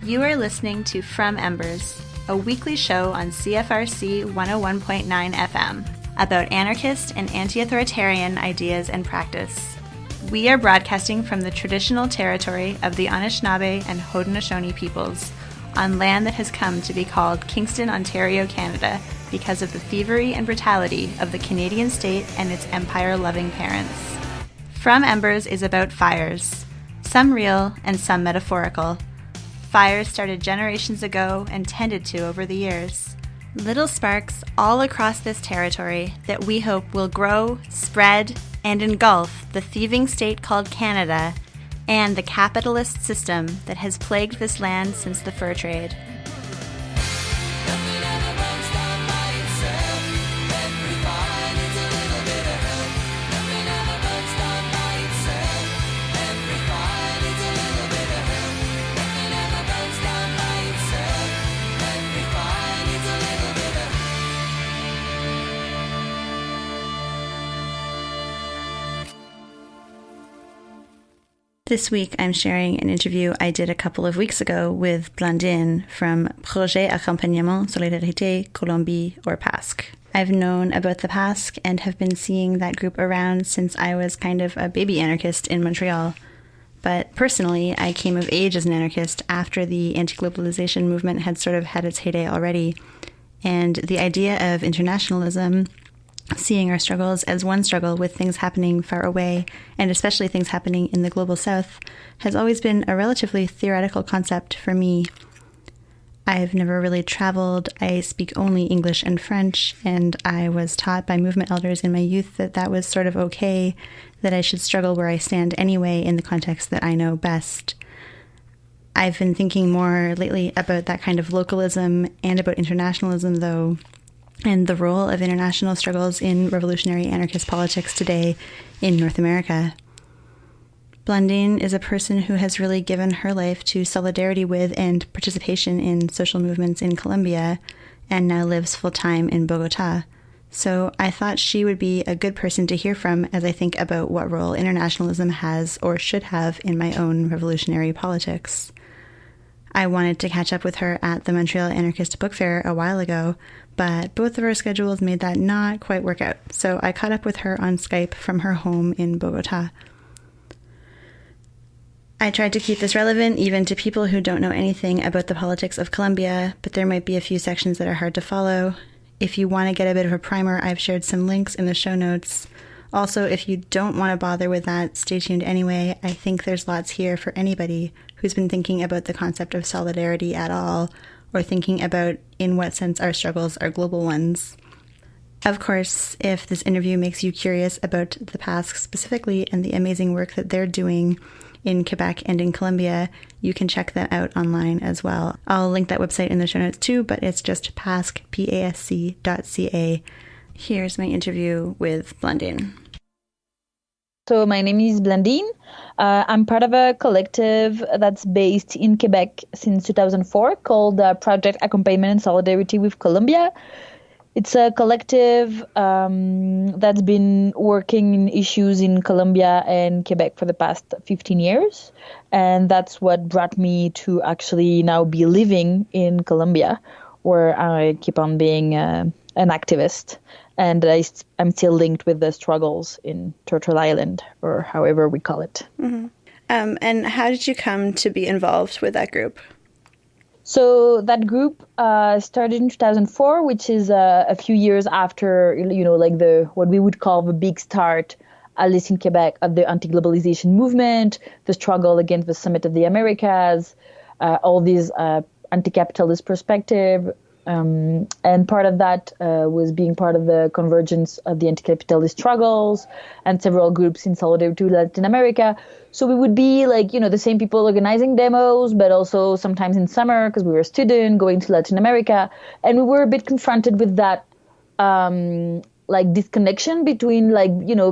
You are listening to From Embers, a weekly show on CFRC 101.9 FM about anarchist and anti-authoritarian ideas and practice. We are broadcasting from the traditional territory of the Anishinaabe and Haudenosaunee peoples on land that has come to be called Kingston, Ontario, Canada, because of the thievery and brutality of the Canadian state and its empire-loving parents. From Embers is about fires, some real and some metaphorical. Fires started generations ago and tended to over the years. Little sparks all across this territory that we hope will grow, spread, and engulf the thieving state called Canada and the capitalist system that has plagued this land since the fur trade. This week, I'm sharing an interview I did a couple of weeks ago with Blandine from Projet, Accompagnement, Solidarité, Colombie, or PASC. I've known about the PASC and have been seeing that group around since I was kind of a baby anarchist in Montreal. But personally, I came of age as an anarchist after the anti-globalization movement had sort of had its heyday already. And the idea of internationalism, seeing our struggles as one struggle with things happening far away, and especially things happening in the global south, has always been a relatively theoretical concept for me. I've never really traveled. I speak only English and French, and I was taught by movement elders in my youth that that was sort of okay, that I should struggle where I stand anyway in the context that I know best. I've been thinking more lately about that kind of localism and about internationalism, though, and the role of international struggles in revolutionary anarchist politics today in North America. Blandine is a person who has really given her life to solidarity with and participation in social movements in Colombia, and now lives full-time in Bogota. So I thought she would be a good person to hear from as I think about what role internationalism has or should have in my own revolutionary politics. I wanted to catch up with her at the Montreal Anarchist Book Fair a while ago, but both of our schedules made that not quite work out, so I caught up with her on Skype from her home in Bogota. I tried to keep this relevant even to people who don't know anything about the politics of Colombia, but there might be a few sections that are hard to follow. If you want to get a bit of a primer, I've shared some links in the show notes. Also, if you don't want to bother with that, stay tuned anyway. I think there's lots here for anybody who's been thinking about the concept of solidarity at all, or thinking about in what sense our struggles are global ones. Of course, if this interview makes you curious about the PASC specifically and the amazing work that they're doing in Quebec and in Colombia, you can check that out online as well. I'll link that website in the show notes too, but it's just PASC, PASC.ca. Here's my interview with Blandine. So my name is Blandine. I'm part of a collective that's based in Quebec since 2004 called Project Accompagnement and Solidarité with Colombia. It's a collective that's been working in issues in Colombia and Quebec for the past 15 years. And that's what brought me to actually now be living in Colombia, where I keep on being an activist. And I'm still linked with the struggles in Turtle Island, or however we call it. Mm-hmm. And how did you come to be involved with that group? So that group started in 2004, which is a few years after, like what we would call the big start, at least in Quebec, of the anti-globalization movement, the struggle against the Summit of the Americas, all these anti-capitalist perspective. And part of that was being part of the convergence of the anti-capitalist struggles and several groups in solidarity with Latin America. So we would be the same people organizing demos, but also sometimes in summer, because we were a student, going to Latin America. And we were a bit confronted with that, disconnection between,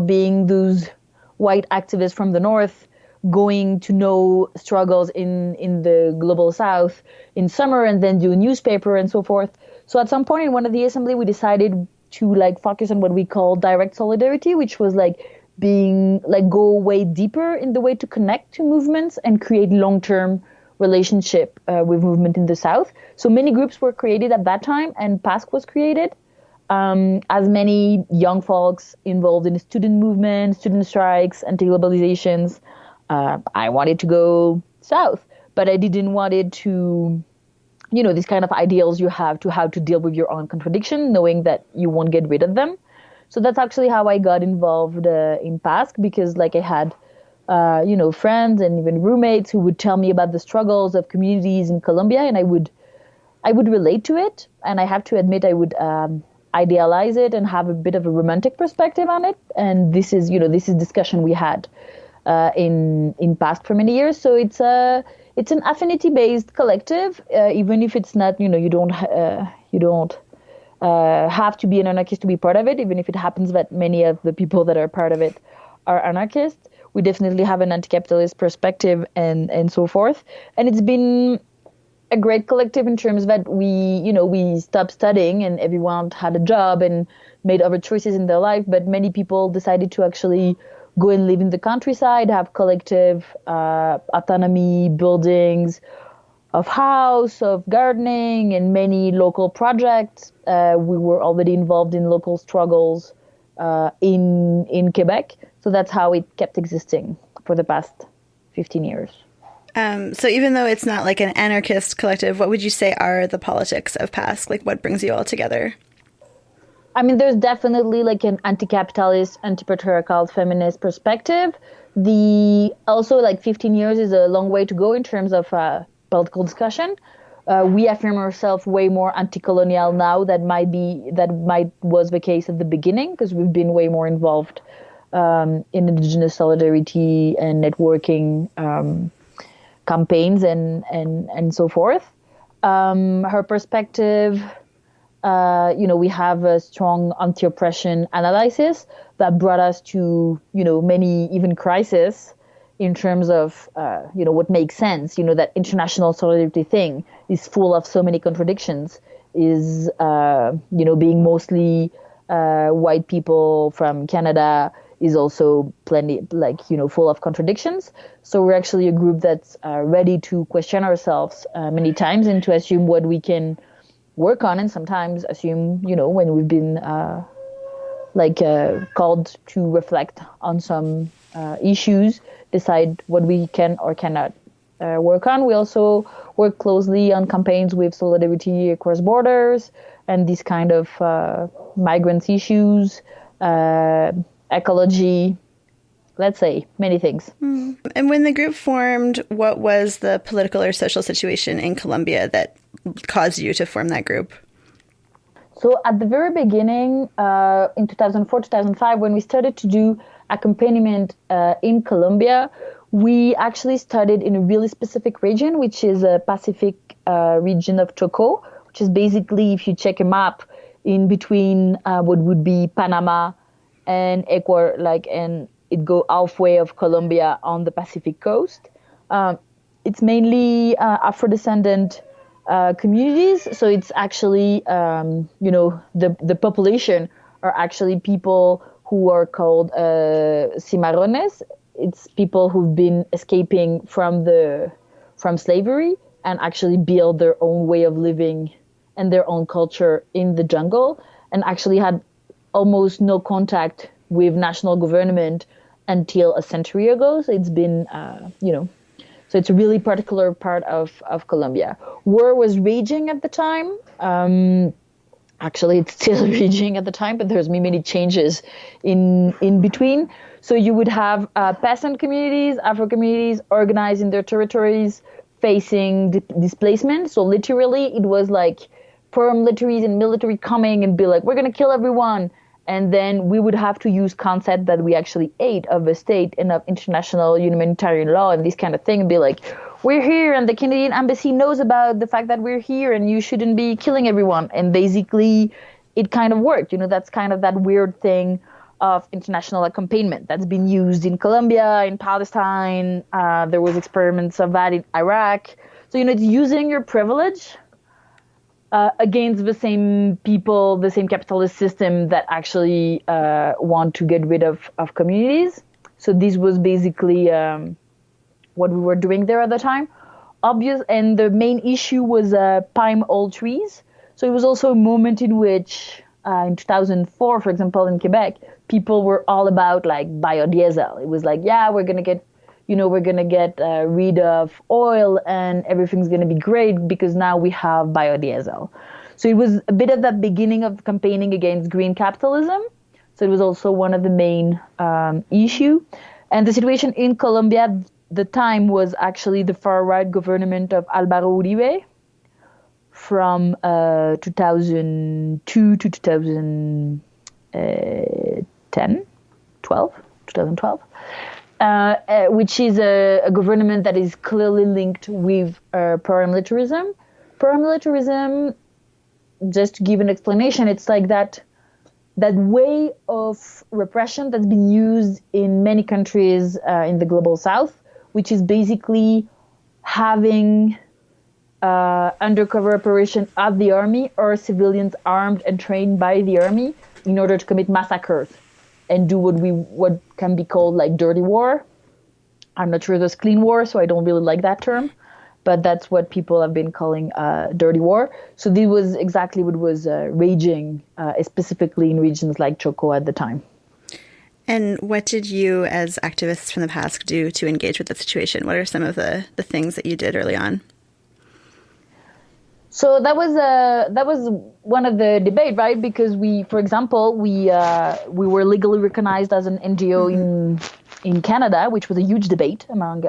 being those white activists from the North, going to know struggles in the global South in summer and then do a newspaper and so forth. So at some point in one of the assembly, we decided to focus on what we call direct solidarity, which was go way deeper in the way to connect to movements and create long-term relationship with movement in the South. So many groups were created at that time, and PASC was created. As many young folks involved in student movement, student strikes, anti-globalizations. I wanted to go south, but I didn't want it to, these kind of ideals you have to how to deal with your own contradiction, knowing that you won't get rid of them. So that's actually how I got involved in PASC, because I had, friends and even roommates who would tell me about the struggles of communities in Colombia, and I would relate to it. And I have to admit, I would idealize it and have a bit of a romantic perspective on it. And this is discussion we had in PASC for many years. So it's an affinity-based collective, even if it's not, you don't have to be an anarchist to be part of it, even if it happens that many of the people that are part of it are anarchists. We definitely have an anti-capitalist perspective and so forth. And it's been a great collective in terms that we stopped studying and everyone had a job and made other choices in their life. But many people decided to actually go and live in the countryside, have collective autonomy, buildings of house, of gardening, and many local projects. We were already involved in local struggles in Quebec. So that's how it kept existing for the past 15 years. So even though it's not like an anarchist collective, what would you say are the politics of PASC? What brings you all together? I mean, there's definitely an anti-capitalist, anti-patriarchal, feminist perspective. Also 15 years is a long way to go in terms of political discussion. We affirm ourselves way more anti-colonial now than was the case at the beginning, because we've been way more involved in indigenous solidarity and networking campaigns and so forth. Her perspective, we have a strong anti-oppression analysis that brought us to, many even crises in terms of, what makes sense. That international solidarity thing is full of so many contradictions, is, being mostly white people from Canada is also plenty, full of contradictions. So we're actually a group that's ready to question ourselves many times and to assume what we can work on, and sometimes assume, when we've been called to reflect on some issues, decide what we can or cannot work on. We also work closely on campaigns with Solidarity across borders and these kind of migrants issues, ecology, let's say, many things. And when the group formed, what was the political or social situation in Colombia that caused you to form that group? So at the very beginning, in 2004, 2005, when we started to do Accompagnement in Colombia, we actually started in a really specific region, which is a Pacific region of Choco, which is basically, if you check a map, in between what would be Panama and Ecuador, and it go halfway of Colombia on the Pacific coast. It's mainly Afro-descendant communities, so it's actually, the population are actually people who are called cimarrones. It's people who've been escaping from slavery and actually build their own way of living and their own culture in the jungle, and actually had almost no contact with national government until a century ago. So it's been, so it's a really particular part of Colombia. War was raging at the time. Actually, it's still raging at the time, but there's many changes in between. So you would have peasant communities, Afro communities organized in their territories, facing displacement. So literally, it was paramilitaries and military coming and be like, we're going to kill everyone. And then we would have to use concept that we actually ate of the state and of international humanitarian law and this kind of thing, and be like, we're here and the Canadian embassy knows about the fact that we're here and you shouldn't be killing everyone. And basically it kind of worked. That's kind of that weird thing of international accompagnement that's been used in Colombia, in Palestine. There was experiments of that in Iraq. So, it's using your privilege against the same people, the same capitalist system that actually want to get rid of communities. So this was basically what we were doing there at the time. obvious, and the main issue was palm oil trees. So it was also a moment in which, in 2004, for example, in Quebec, people were all about like biodiesel. It was like, yeah, we're gonna get rid of oil and everything's gonna be great because now we have biodiesel. So it was a bit of that beginning of campaigning against green capitalism. So it was also one of the main issue. And the situation in Colombia at the time was actually the far-right government of Álvaro Uribe from 2002 to 2012, which is a government that is clearly linked with paramilitarism. Paramilitarism, just to give an explanation, it's like that way of repression that's been used in many countries in the global south, which is basically having undercover operation of the army or civilians armed and trained by the army in order to commit massacres and do what can be called like dirty war. I'm not sure there's clean war, so I don't really like that term. But that's what people have been calling dirty war. So this was exactly what was raging, specifically in regions like Choco at the time. And what did you, as activists from the PASC, do to engage with the situation? What are some of the things that you did early on? So that was one of the debate, right? Because for example, we were legally recognized as an NGO in Canada, which was a huge debate among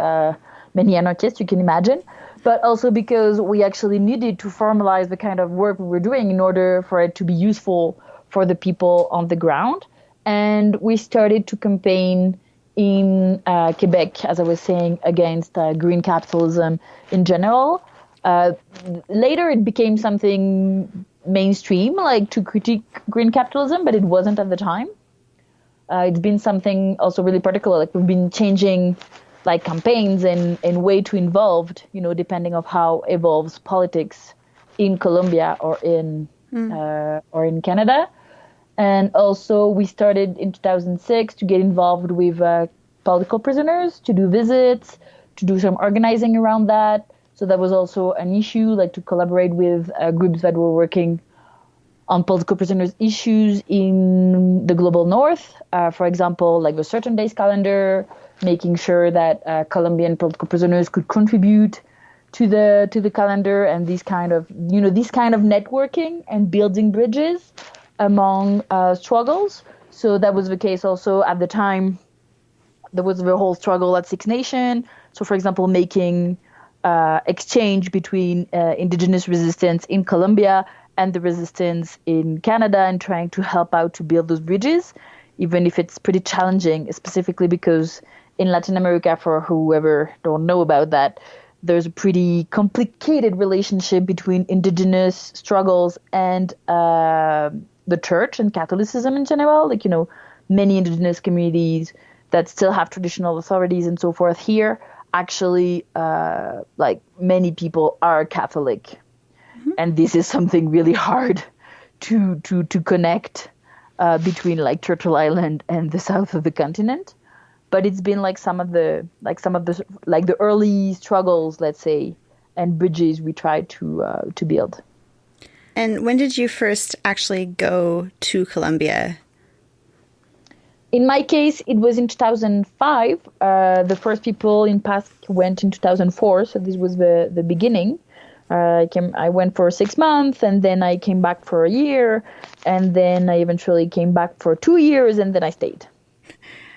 many anarchists, you can imagine. But also because we actually needed to formalize the kind of work we were doing in order for it to be useful for the people on the ground. And we started to campaign in Quebec, as I was saying, against green capitalism in general. Later, it became something mainstream, like to critique green capitalism, but it wasn't at the time. It's been something also really particular, like we've been changing like campaigns and way too involved, depending on how evolves politics in Colombia or in Canada. And also we started in 2006 to get involved with political prisoners, to do visits, to do some organizing around that. So that was also an issue, like to collaborate with groups that were working on political prisoners issues in the global north. For example, like the Certain Days calendar, making sure that Colombian political prisoners could contribute to the calendar, and these kind of networking and building bridges among struggles. So that was the case also at the time. There was the whole struggle at Six Nations. So, for example, making exchange between indigenous resistance in Colombia and the resistance in Canada, and trying to help out to build those bridges, even if it's pretty challenging, specifically because in Latin America, for whoever don't know about that, there's a pretty complicated relationship between indigenous struggles and the church and Catholicism in general. Like, many indigenous communities that still have traditional authorities and so forth here, actually, like many people are Catholic. Mm-hmm. And this is something really hard to connect between like Turtle Island and the south of the continent. But it's been like some of the early struggles, let's say, and bridges we tried to build. And when did you first actually go to Colombia? In my case, it was in 2005. The first people in PASC went in 2004, so this was the beginning. I went for 6 months, and then I came back for a year, and then I eventually came back for 2 years, and then I stayed.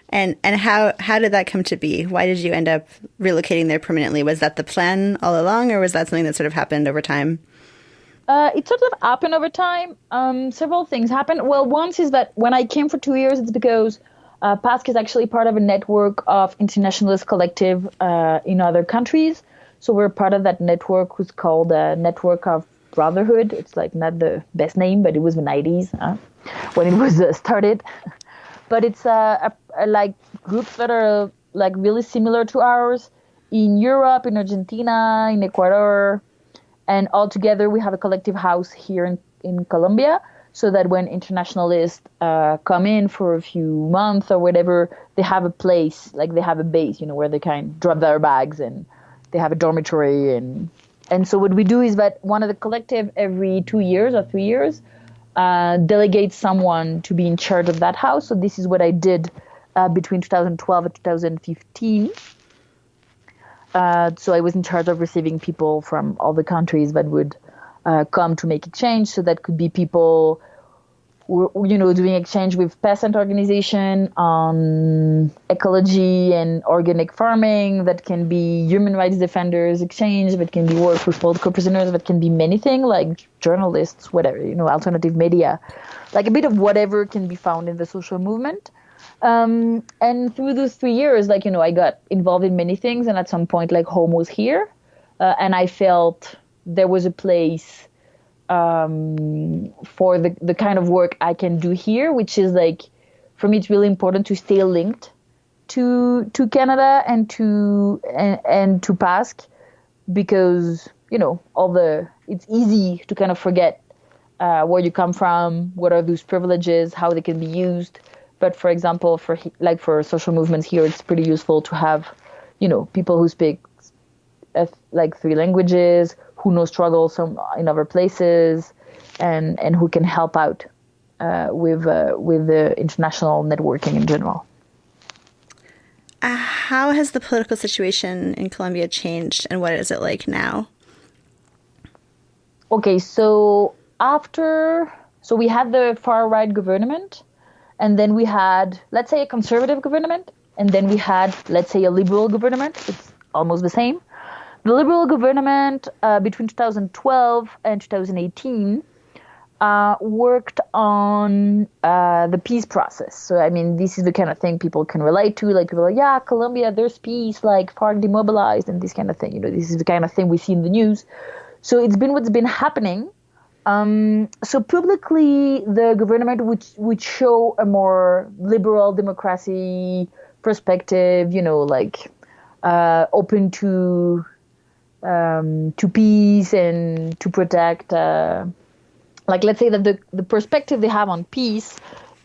And how did that come to be? Why did you end up relocating there permanently? Was that the plan all along, or was that something that sort of happened over time? It sort of happened over time. Several things happened. Well, one is that when I came for 2 years, it's because PASC is actually part of a network of internationalist collective in other countries. So we're part of that network, who's called Network of Brotherhood. It's like not the best name, but it was the 90s when it was started. But it's like groups that are like really similar to ours in Europe, in Argentina, in Ecuador. And all together, we have a collective house here in Colombia, so that when internationalists come in for a few months or whatever, they have a place, like they have a base, where they can drop their bags and they have a dormitory. And so what we do is that one of the collective every 2 years or 3 years delegates someone to be in charge of that house. So this is what I did between 2012 and 2015. So I was in charge of receiving people from all the countries that would come to make exchange. So that could be people doing exchange with peasant organization on ecology and organic farming. That can be human rights defenders exchange. That can be work with political prisoners. That can be many things like journalists, whatever, alternative media, like a bit of whatever can be found in the social movement. And through those 3 years, I got involved in many things. And at some point, home was here. And I felt there was a place for the kind of work I can do here, which is for me, it's really important to stay linked to Canada and to PASC, because it's easy to kind of forget where you come from, what are those privileges, how they can be used. But for example, for social movements here, it's pretty useful to have people who speak 3 languages, who know struggles in other places, and who can help out with the international networking in general. How has the political situation in Colombia changed, and what is it like now? Okay, so we had the far-right government, and then we had, let's say, a conservative government, and then we had, let's say, a liberal government. It's almost the same. The liberal government between 2012 and 2018 worked on the peace process. So, I mean, this is the kind of thing people can relate to. People are like, Colombia, there's peace, FARC demobilized, and this kind of thing. This is the kind of thing we see in the news. So it's been what's been happening. So publicly, the government would show a more liberal democracy perspective, open to peace and to protect. Let's say that the perspective they have on peace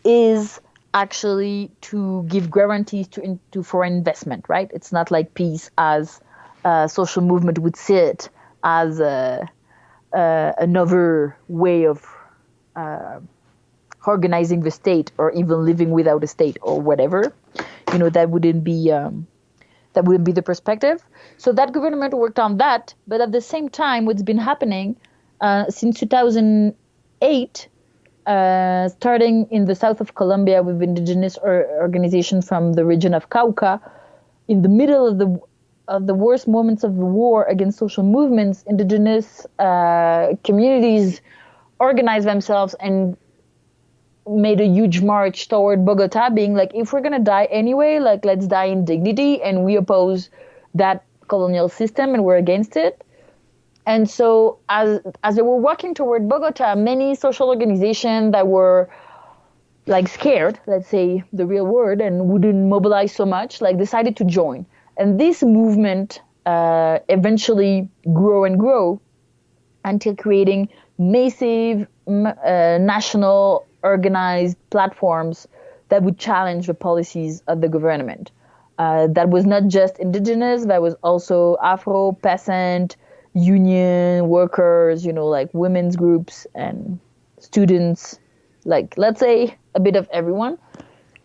is actually to give guarantees to foreign investment, right? It's not like peace as a social movement would see it as another way of organizing the state, or even living without a state, or whatever. That wouldn't be the perspective. So that government worked on that, but at the same time, what's been happening since 2008, starting in the south of Colombia with indigenous organizations from the region of Cauca, in the middle of the worst moments of the war against social movements, indigenous communities organized themselves and made a huge march toward Bogota, being like, if we're going to die anyway, let's die in dignity, and we oppose that colonial system and we're against it. And so as they were walking toward Bogota, many social organizations that were scared, let's say the real word, and wouldn't mobilize so much, decided to join. And this movement eventually grew and grew until creating massive national organized platforms that would challenge the policies of the government. That was not just indigenous, that was also Afro, peasant, union, workers, women's groups and students, let's say a bit of everyone.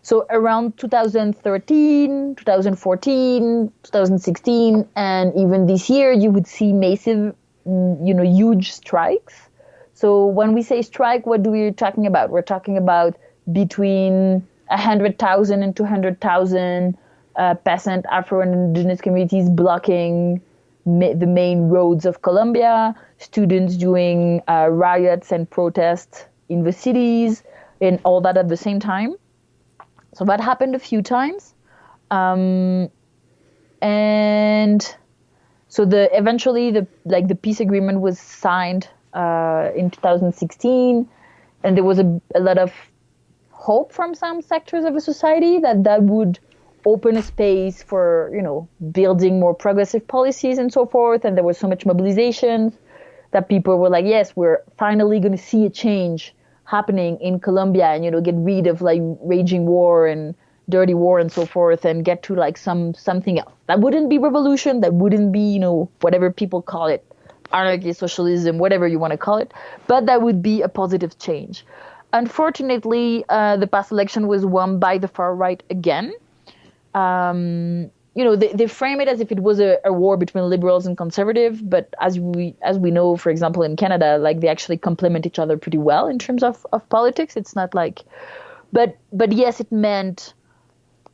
So around 2013, 2014, 2016, and even this year, you would see massive, huge strikes. So when we say strike, what do we talking about? We're talking about between 100,000 and 200,000 peasant, Afro, and indigenous communities blocking the main roads of Colombia, students doing riots and protests in the cities, and all that at the same time. So that happened a few times. And so eventually the peace agreement was signed in 2016, and there was a lot of hope from some sectors of the society that would open a space for, building more progressive policies and so forth. And there was so much mobilization that people were like, yes, we're finally going to see a change happening in Colombia, and, get rid of raging war and dirty war and so forth, and get to like something else. That wouldn't be revolution. That wouldn't be, whatever people call it, anarchy, socialism, whatever you want to call it. But that would be a positive change. Unfortunately, the past election was won by the far right again. They frame it as if it was a war between liberals and conservatives, but as we know, for example, in Canada, like they actually complement each other pretty well in terms of politics. It's not like, but yes, it meant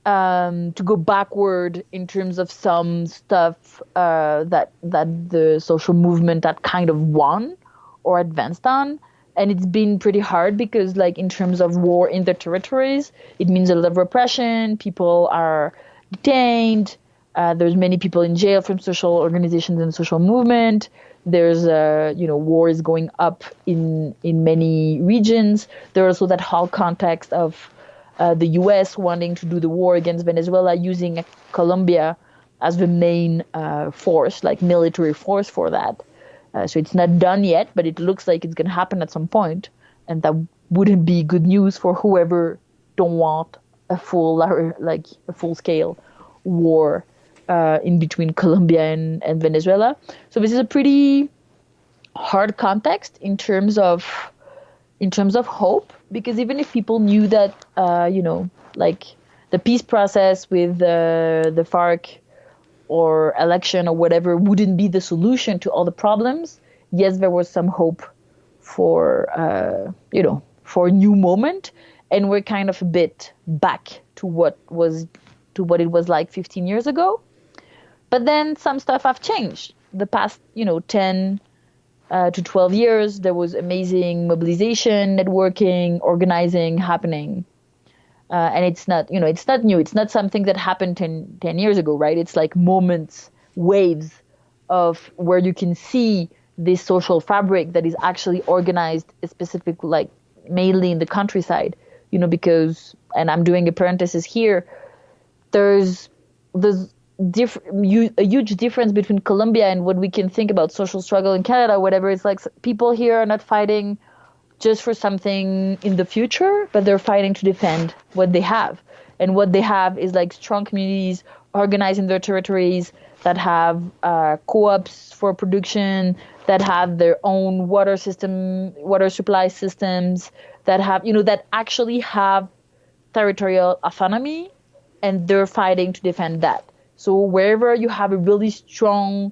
to go backward in terms of some stuff that the social movement that kind of won or advanced on. And it's been pretty hard because, like, in terms of war in the territories, it means a lot of repression. People are detained. There's many people in jail from social organizations and social movement. There's, war is going up in many regions. There's also that whole context of the U.S. wanting to do the war against Venezuela, using Colombia as the main force, like military force for that. So it's not done yet, but it looks like it's going to happen at some point, and that wouldn't be good news for whoever don't want a full-scale war in between Colombia and Venezuela. So this is a pretty hard context in terms of hope, because even if people knew that like the peace process with the FARC or election or whatever wouldn't be the solution to all the problems, yes, there was some hope for a new moment, and we're kind of a bit back to what it was like 15 years ago. But then some stuff have changed. The past 10 to 12 years, there was amazing mobilization, networking, organizing happening. And it's not new. It's not something that happened 10 years ago, right? It's like moments, waves of where you can see this social fabric that is actually organized, specific, like mainly in the countryside, because, and I'm doing a parenthesis here, there's a huge difference between Colombia and what we can think about social struggle in Canada, whatever. It's like people here are not fighting just for something in the future, but they're fighting to defend what they have. And what they have is like strong communities organized in their territories that have co-ops for production, that have their own water supply systems, that have, that actually have territorial autonomy, and they're fighting to defend that. So wherever you have a really strong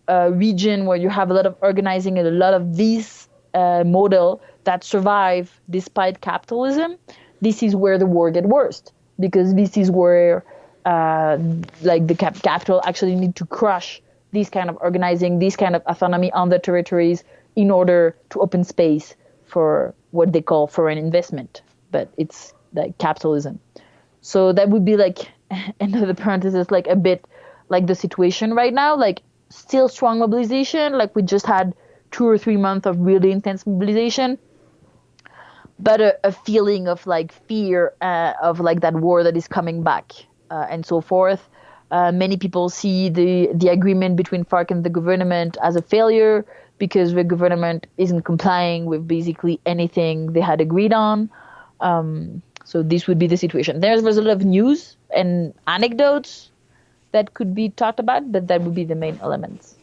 region where you have a lot of organizing and a lot of these model that survive despite capitalism, this is where the war gets worse, because this is where the capital actually need to crush this kind of organizing, this kind of autonomy on the territories in order to open space for what they call foreign investment, but it's like capitalism. So that would be like another parenthesis, like a bit like the situation right now, like still strong mobilization, like we just had 2 or 3 months of really intense mobilization, but a feeling of like fear of like that war that is coming back and so forth. Many people see the agreement between FARC and the government as a failure because the government isn't complying with basically anything they had agreed on. So this would be the situation. There's a lot of news and anecdotes that could be talked about, but that would be the main elements.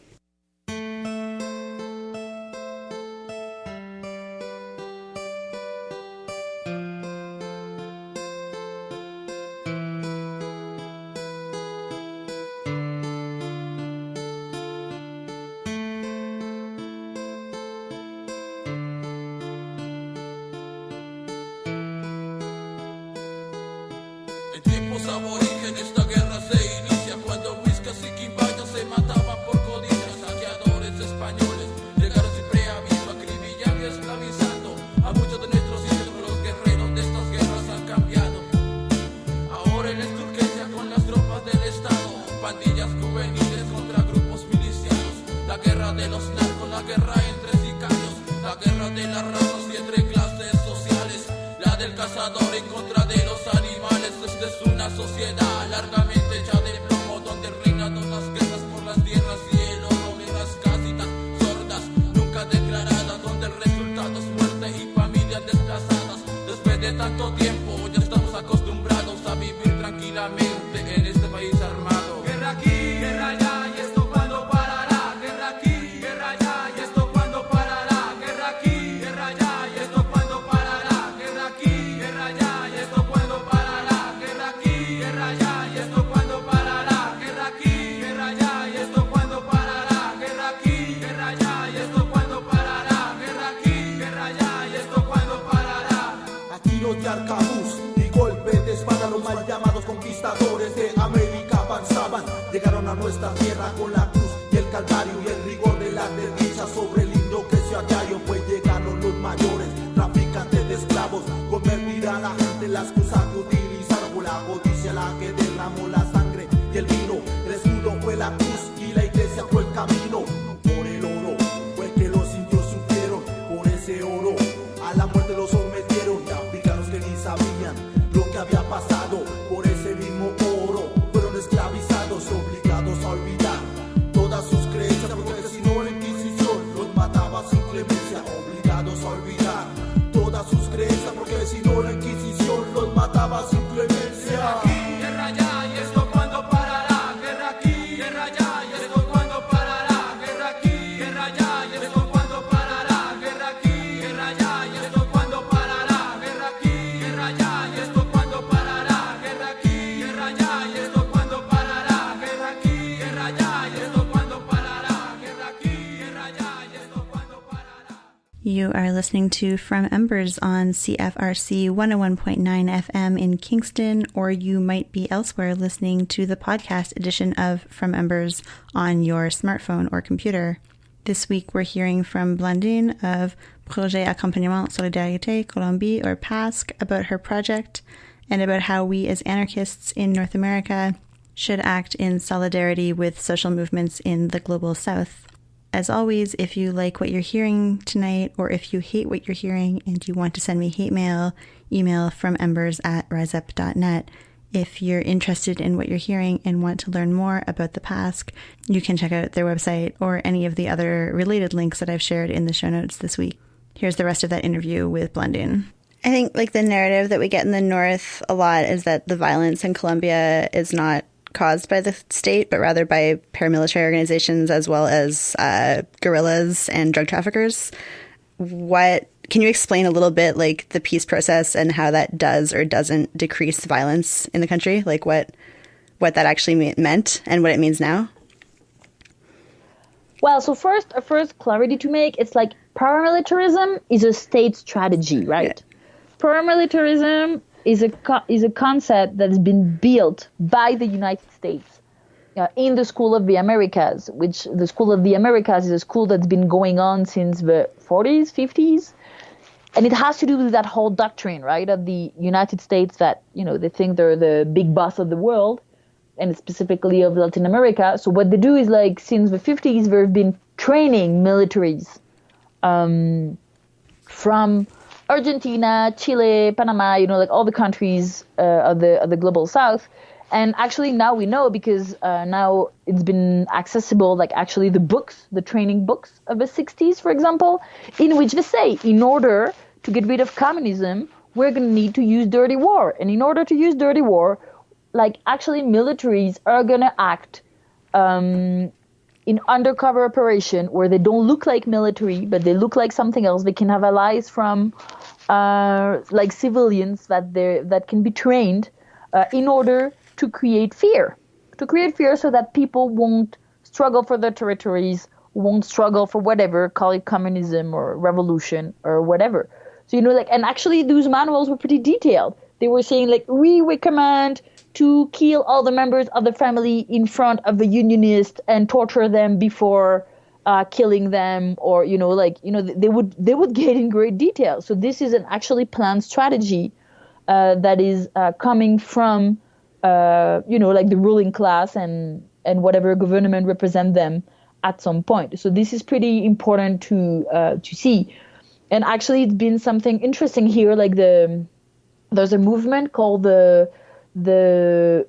Tanto tiempo ya estamos acostumbrados a vivir esta tierra con la cruz y el calvario y el rigor de la desdicha sobre el himno creció a diario, pues llegaron los mayores, traficantes de esclavos, convertir a la gente en la excusa que utilizaron por la codicia, la que derramó la sangre y el vino, el escudo fue la cruz y la iglesia fue el camino, por el oro, fue que los indios sufrieron, por ese oro, a la muerte los sometieron, y africanos que ni sabían lo que había pasado, por ese mismo oro, fueron esclavizados, obligados a olvidar todas sus creencias, porque si no la Inquisición los mataba sin clemencia, obligados a olvidar todas sus creencias, porque si no la Inquisición los mataba sin clemencia. Guerra ya, y esto cuándo parará, guerra aquí, guerra ya, y esto cuándo parará, guerra aquí, guerra ya, y esto cuándo parará, guerra aquí, guerra ya, y esto cuándo parará, guerra aquí, guerra ya, y esto cuándo parará, guerra aquí, guerra ya, y esto cuándo parará, guerra aquí, guerra ya, y esto cuándo parará, guerra aquí, guerra ya, y esto cuándo parará. You are listening to From Embers on CFRC 101.9 FM in Kingston, or you might be elsewhere listening to the podcast edition of From Embers on your smartphone or computer. This week we're hearing from Blandine of Projet Accompagnement, Solidarité, Colombie, or PASC, about her project and about how we as anarchists in North America should act in solidarity with social movements in the global south. As always, if you like what you're hearing tonight, or if you hate what you're hearing and you want to send me hate mail, email fromembers@riseup.net. If you're interested in what you're hearing and want to learn more about the PASC, you can check out their website or any of the other related links that I've shared in the show notes this week. Here's the rest of that interview with Blandine. I think like the narrative that we get in the North a lot is that the violence in Colombia is not caused by the state, but rather by paramilitary organizations as well as guerrillas and drug traffickers. Can you explain a little bit like the peace process and how that does or doesn't decrease violence in the country? Like what that actually meant and what it means now? Well, so first clarity to make, it's like paramilitarism is a state strategy, right? Yeah. Paramilitarism is a concept that's been built by the United States in the School of the Americas, which the School of the Americas is a school that's been going on since the 40s, 50s. And it has to do with that whole doctrine, right, of the United States that, they think they're the big boss of the world, and specifically of Latin America. So what they do is, like, since the 50s, they've been training militaries from Argentina, Chile, Panama, like all the countries of the global south. And actually now we know because now it's been accessible, like actually the training books of the 60s, for example, in which they say in order to get rid of communism, we're going to need to use dirty war. And in order to use dirty war, like actually militaries are going to act in undercover operation where they don't look like military, but they look like something else. They can have allies from like civilians that can be trained in order to create fear so that people won't struggle for their territories, won't struggle for whatever, call it communism or revolution or whatever. So, and actually those manuals were pretty detailed. They were saying like, we recommend to kill all the members of the family in front of the unionists and torture them before killing them, or they would get in great detail. So this is an actually planned strategy that is coming from like the ruling class and whatever government represent them at some point. So this is pretty important to see. And actually, it's been something interesting here. Like there's a movement called the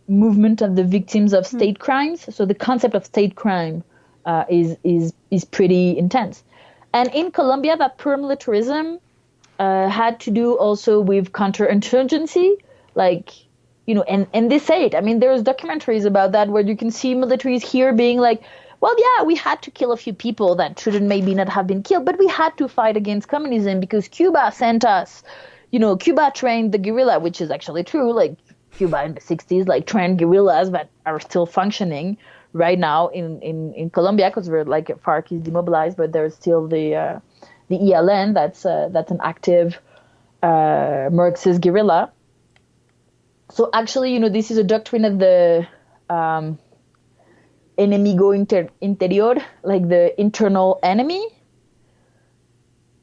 movement of the victims of state crimes. So the concept of state crime is pretty intense. And in Colombia, that paramilitarism had to do also with counterinsurgency, like, and they say it. I mean, there's documentaries about that where you can see militaries here being like, well, yeah, we had to kill a few people that shouldn't maybe not have been killed, but we had to fight against communism because Cuba sent us, Cuba trained the guerrilla, which is actually true. Like Cuba in the 60s, like trained guerrillas that are still functioning right now in Colombia because we're like FARC is demobilized, but there's still the ELN that's an active Marxist guerrilla. So actually, this is a doctrine of the enemigo interior, like the internal enemy.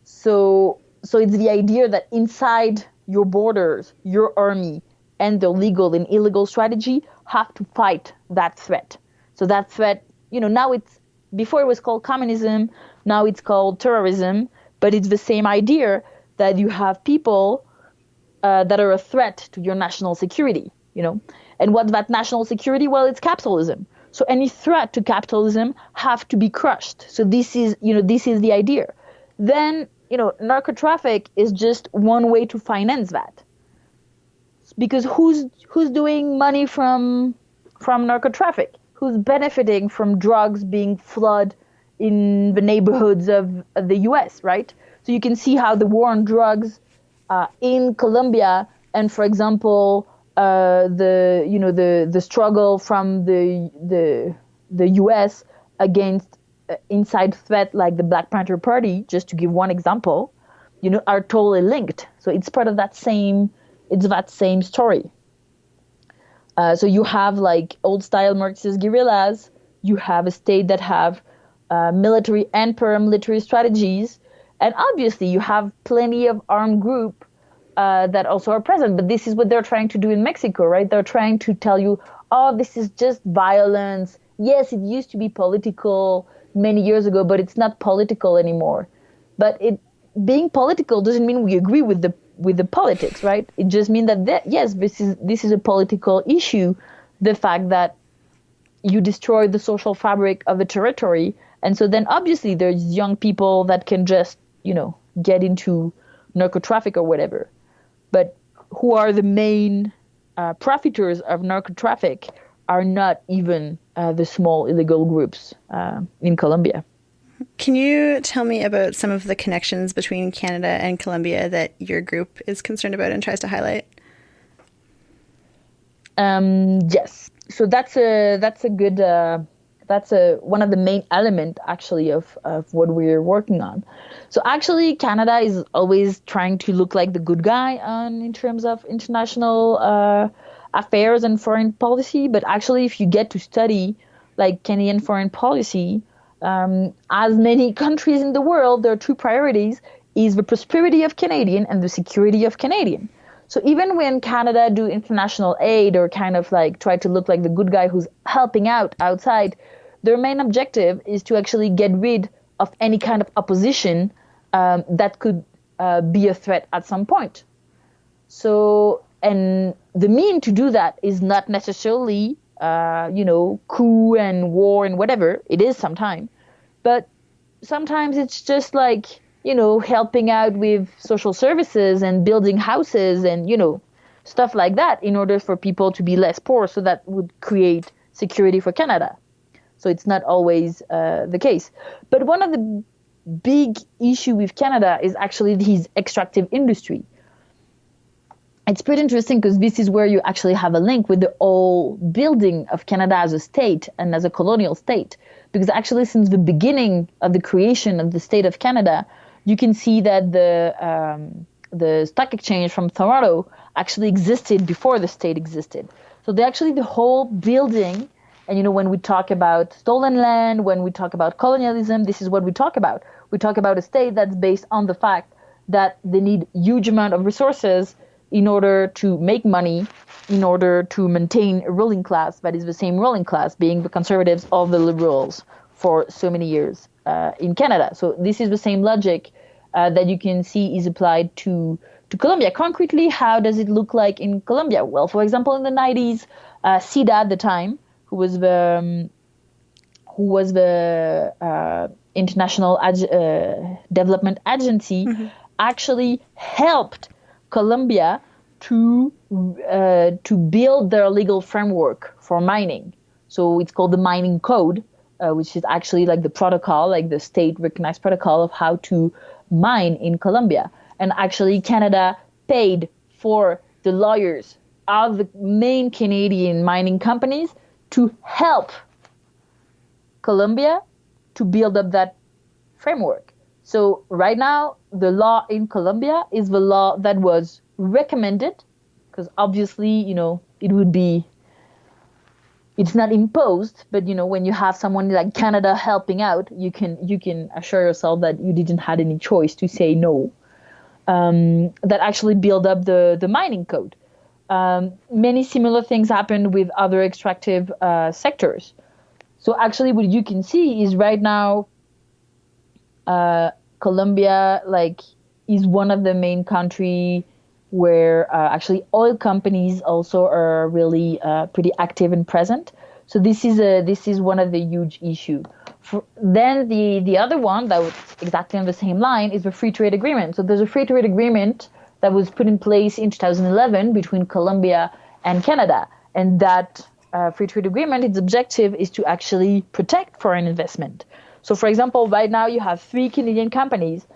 So it's the idea that inside your borders, your army and the legal and illegal strategy have to fight that threat. So that threat, now before it was called communism, now it's called terrorism, but it's the same idea that you have people that are a threat to your national security, And what's that national security? Well, it's capitalism. So any threat to capitalism have to be crushed. So this is the idea. Then, narco traffic is just one way to finance that. Because who's doing money from narco traffic? Who's benefiting from drugs being flooded in the neighborhoods of the U.S., right? So you can see how the war on drugs in Colombia and, for example, the struggle from the U.S. against inside threat like the Black Panther Party, just to give one example, are totally linked. So it's part of that same story. So you have like old style Marxist guerrillas. You have a state that have military and paramilitary strategies, and obviously you have plenty of armed group that also are present. But this is what they're trying to do in Mexico, right? They're trying to tell you, oh, this is just violence. Yes, it used to be political many years ago, but it's not political anymore. But being political doesn't mean we agree with the politics, right? It just means that yes, this is a political issue. The fact that you destroy the social fabric of a territory, and so then obviously there's young people that can just get into narco traffic or whatever. But who are the main profiteers of narco traffic are not even the small illegal groups in Colombia. Can you tell me about some of the connections between Canada and Colombia that your group is concerned about and tries to highlight? Yes. So that's one of the main element actually of what we're working on. So actually Canada is always trying to look like the good guy in terms of international affairs and foreign policy. But actually, if you get to study like Canadian foreign policy, as many countries in the world, their two priorities is the prosperity of Canadian and the security of Canadian. So even when Canada do international aid or kind of like try to look like the good guy who's helping out outside, their main objective is to actually get rid of any kind of opposition that could be a threat at some point. So, and the mean to do that is not necessarily, coup and war and whatever. It is sometimes. But sometimes it's just like, helping out with social services and building houses and, stuff like that in order for people to be less poor. So that would create security for Canada. So it's not always the case. But one of the big issue with Canada is actually his extractive industry. It's pretty interesting because this is where you actually have a link with the whole building of Canada as a state and as a colonial state. Because actually since the beginning of the creation of the state of Canada, you can see that the stock exchange from Toronto actually existed before the state existed. So the whole building, and when we talk about stolen land, when we talk about colonialism, this is what we talk about. We talk about a state that's based on the fact that they need huge amount of resources in order to make money, in order to maintain a ruling class that is the same ruling class, being the conservatives or the liberals for so many years in Canada. So this is the same logic that you can see is applied to Colombia. Concretely, how does it look like in Colombia? Well, for example, in the 90s, CIDA at the time, who was the International Development Agency, actually helped Colombia to build their legal framework for mining. So it's called the Mining Code, which is actually like the protocol, like the state-recognized protocol of how to mine in Colombia. And actually Canada paid for the lawyers of the main Canadian mining companies to help Colombia to build up that framework. So right now, the law in Colombia is the law that was recommended, because obviously, it would be it's not imposed, but when you have someone like Canada helping out, you can assure yourself that you didn't have any choice to say no. That actually build up the mining code. Many similar things happened with other extractive sectors. So actually, what you can see is right now, Colombia is one of the main country where actually oil companies also are really pretty active and present. So this is one of the huge issue. Then the other one that was exactly on the same line is the free trade agreement. So there's a free trade agreement that was put in place in 2011 between Colombia and Canada, and that free trade agreement, its objective is to actually protect foreign investment. So, for example, right now you have 3 Canadian companies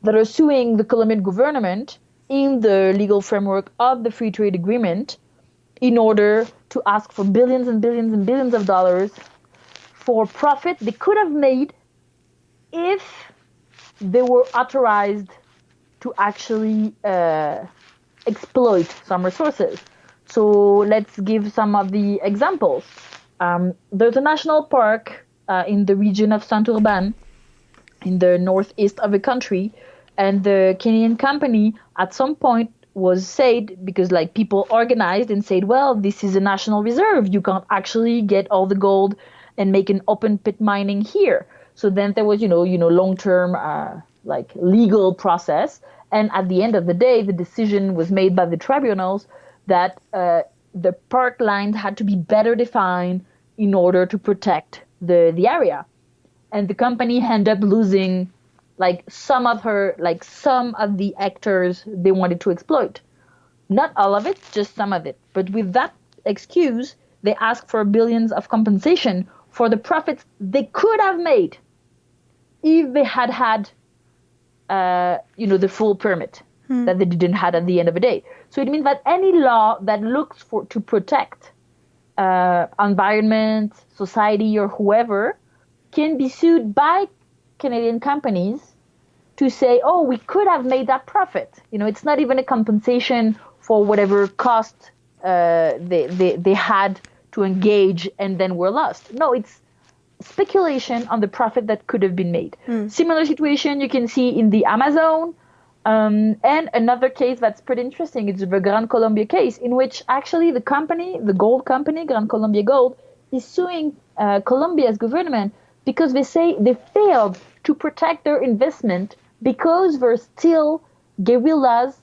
that are suing the Colombian government in the legal framework of the free trade agreement in order to ask for billions and billions and billions of dollars for profit they could have made if they were authorized to actually exploit some resources. So let's give some of the examples. There's a national park in the region of Saint-Urbain, in the northeast of the country, and the Canadian company at some point was said, because people organized and said, well, this is a national reserve, you can't actually get all the gold and make an open pit mining here. So then there was long-term legal process, and at the end of the day the decision was made by the tribunals that the park lines had to be better defined in order to protect the area. And the company ended up losing some of the hectares they wanted to exploit. Not all of it, just some of it. But with that excuse, they asked for billions of compensation for the profits they could have made if they had the full permit that they didn't have at the end of the day. So it means that any law that looks to protect environment, society, or whoever can be sued by Canadian companies to say, oh, we could have made that profit. It's not even a compensation for whatever cost they had to engage and then were lost. No, it's speculation on the profit that could have been made. Similar situation you can see in the Amazon. And another case that's pretty interesting is the Gran Colombia case, in which actually the gold company, Gran Colombia Gold, is suing Colombia's government because they say they failed to protect their investment because there's still guerrillas,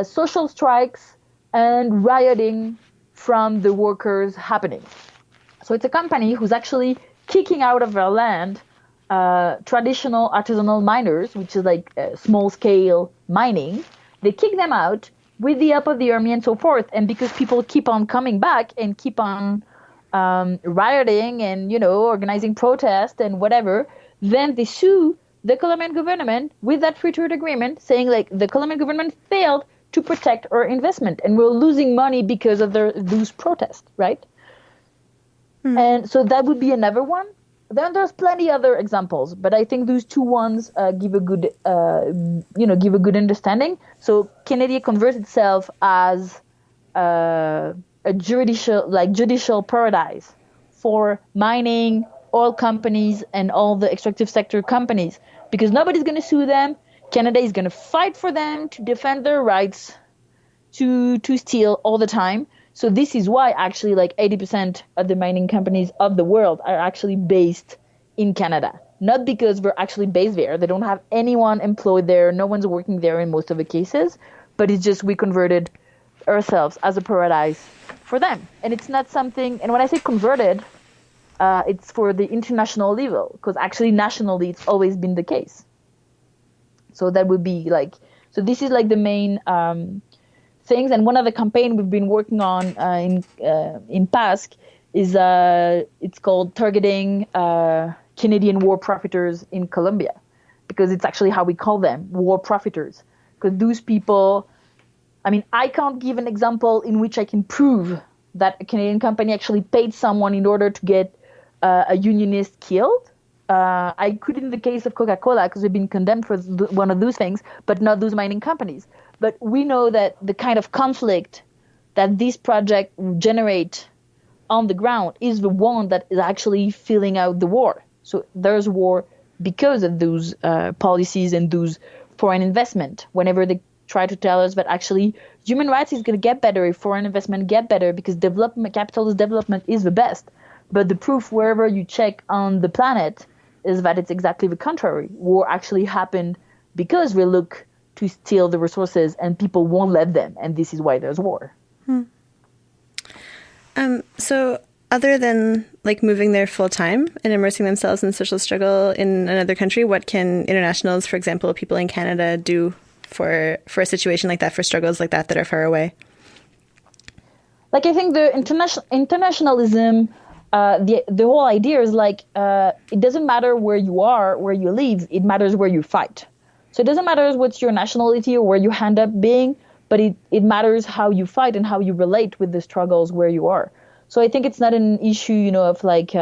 social strikes, and rioting from the workers happening. So it's a company who's actually kicking out of their land traditional artisanal miners, which is small-scale mining. They kick them out with the help of the army and so forth. And because people keep on coming back and keep on rioting and, organizing protests and whatever, then they sue the Colombian government with that free trade agreement, saying the Colombian government failed to protect our investment and we're losing money because of those protests, right? And so that would be another one. Then there's plenty other examples, but I think those two ones give a good, give a good understanding. So Canada converts itself as a judicial paradise for mining, oil companies, and all the extractive sector companies, because nobody's going to sue them. Canada is going to fight for them to defend their rights to steal all the time. So this is why actually 80% of the mining companies of the world are actually based in Canada. Not because we're actually based there. They don't have anyone employed there. No one's working there in most of the cases. But it's just we converted ourselves as a paradise for them. And it's not something, and when I say converted, it's for the international level, because actually nationally it's always been the case. So that would be so this is the main things. And one of the campaign we've been working on in PASC is it's called Targeting Canadian War Profiteers in Colombia, because it's actually how we call them, war profiteers. Because those people, I can't give an example in which I can prove that a Canadian company actually paid someone in order to get a unionist killed. I could in the case of Coca-Cola, because they've been condemned for one of those things, but not those mining companies. But we know that the kind of conflict that this project generate on the ground is the one that is actually filling out the war. So there's war because of those policies and those foreign investment. Whenever they try to tell us that actually human rights is going to get better if foreign investment get better because capitalist development is the best. But the proof wherever you check on the planet is that it's exactly the contrary. War actually happened because we look to steal the resources and people won't let them. And this is why there's war. So other than like moving there full time and immersing themselves in social struggle in another country, what can internationals, for example, people in Canada, do for a situation like that, for struggles like that are far away? Like, I think the internationalism, the whole idea is like, it doesn't matter where you are, where you live, it matters where you fight. So it doesn't matter what's your nationality or where you end up being, but it matters how you fight and how you relate with the struggles where you are. So I think it's not an issue, of like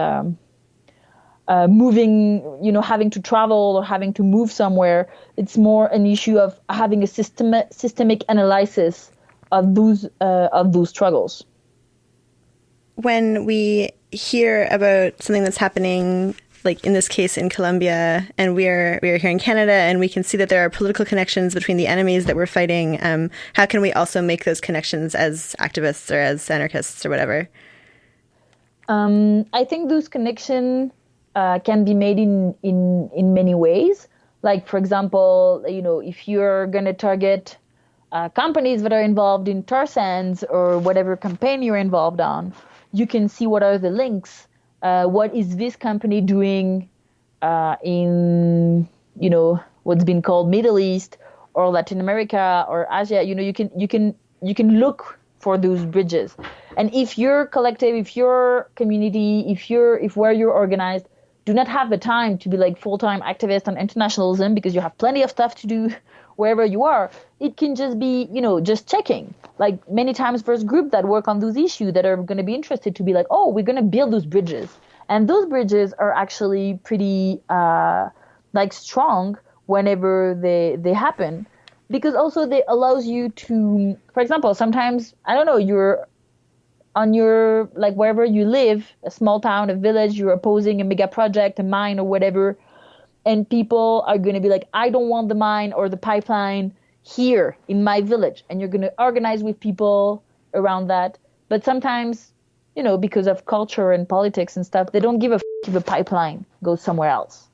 moving, having to travel or having to move somewhere. It's more an issue of having a systemic analysis of those struggles. When we hear about something that's happening, like in this case in Colombia, and we are here in Canada, and we can see that there are political connections between the enemies that we're fighting, how can we also make those connections as activists or as anarchists or whatever? I think those connections can be made in many ways. Like, for example, if you're going to target companies that are involved in tar sands or whatever campaign you're involved on, you can see what are the links. What is this company doing in, what's been called Middle East or Latin America or Asia? You can look for those bridges. And if your collective, if your community, if where you're organized, do not have the time to be like full-time activists on internationalism because you have plenty of stuff to do wherever you are, it can just be, just checking. Like many times there's groups that work on those issues that are going to be interested to be like, oh, we're going to build those bridges. And those bridges are actually pretty strong whenever they happen. Because also they allows you to, for example, sometimes, I don't know, you're on your, like wherever you live, a small town, a village, you're opposing a mega project, a mine or whatever. And people are going to be like, I don't want the mine or the pipeline here in my village. And you're going to organize with people around that. But sometimes, because of culture and politics and stuff, they don't give a if the pipeline goes somewhere else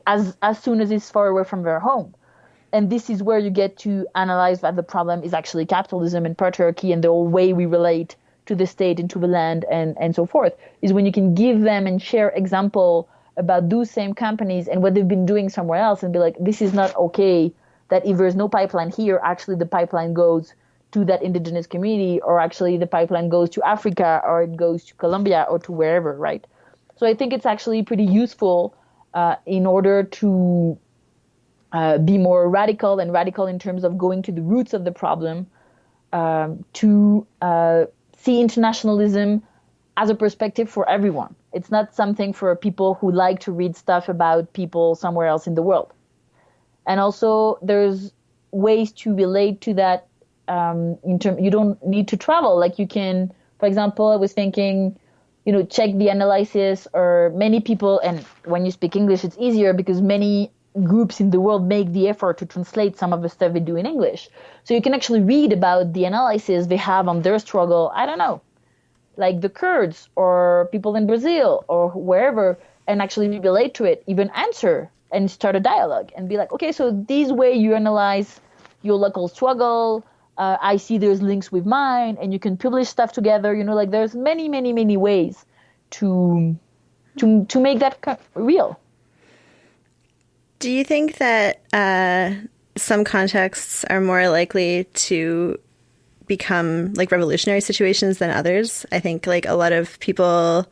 as soon as it's far away from their home. And this is where you get to analyze that the problem is actually capitalism and patriarchy and the whole way we relate to the state and to the land and so forth, is when you can give them and share example about those same companies and what they've been doing somewhere else and be like, this is not okay that if there's no pipeline here, actually the pipeline goes to that indigenous community, or actually the pipeline goes to Africa, or it goes to Colombia or to wherever, right? So I think it's actually pretty useful in order to be more radical in terms of going to the roots of the problem, to see internationalism as a perspective for everyone. It's not something for people who like to read stuff about people somewhere else in the world. And also there's ways to relate to that you don't need to travel. Like you can, for example, I was thinking, check the analysis, or many people, and when you speak English, it's easier because many groups in the world make the effort to translate some of the stuff they do in English. So you can actually read about the analysis they have on their struggle, I don't know, like the Kurds or people in Brazil or wherever, and actually relate to it, even answer and start a dialogue and be like, okay, so this way you analyze your local struggle. I see there's links with mine, and you can publish stuff together. Like there's many, many, many ways to make that real. Do you think that some contexts are more likely to become like revolutionary situations than others? I think like a lot of people,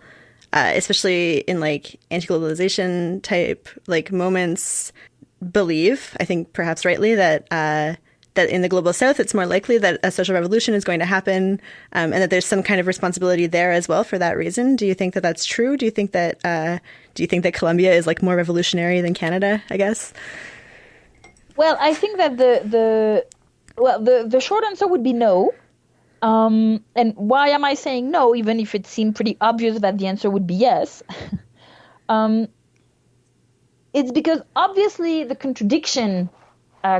especially in like anti-globalization type like moments, believe, I think perhaps rightly, that that in the global south, it's more likely that a social revolution is going to happen, and that there's some kind of responsibility there as well for that reason. Do you think that that's true? Do you think that Colombia is like more revolutionary than Canada, I guess? Well, I think that the short answer would be no. And why am I saying no, even if it seemed pretty obvious that the answer would be yes? um, it's because obviously the contradiction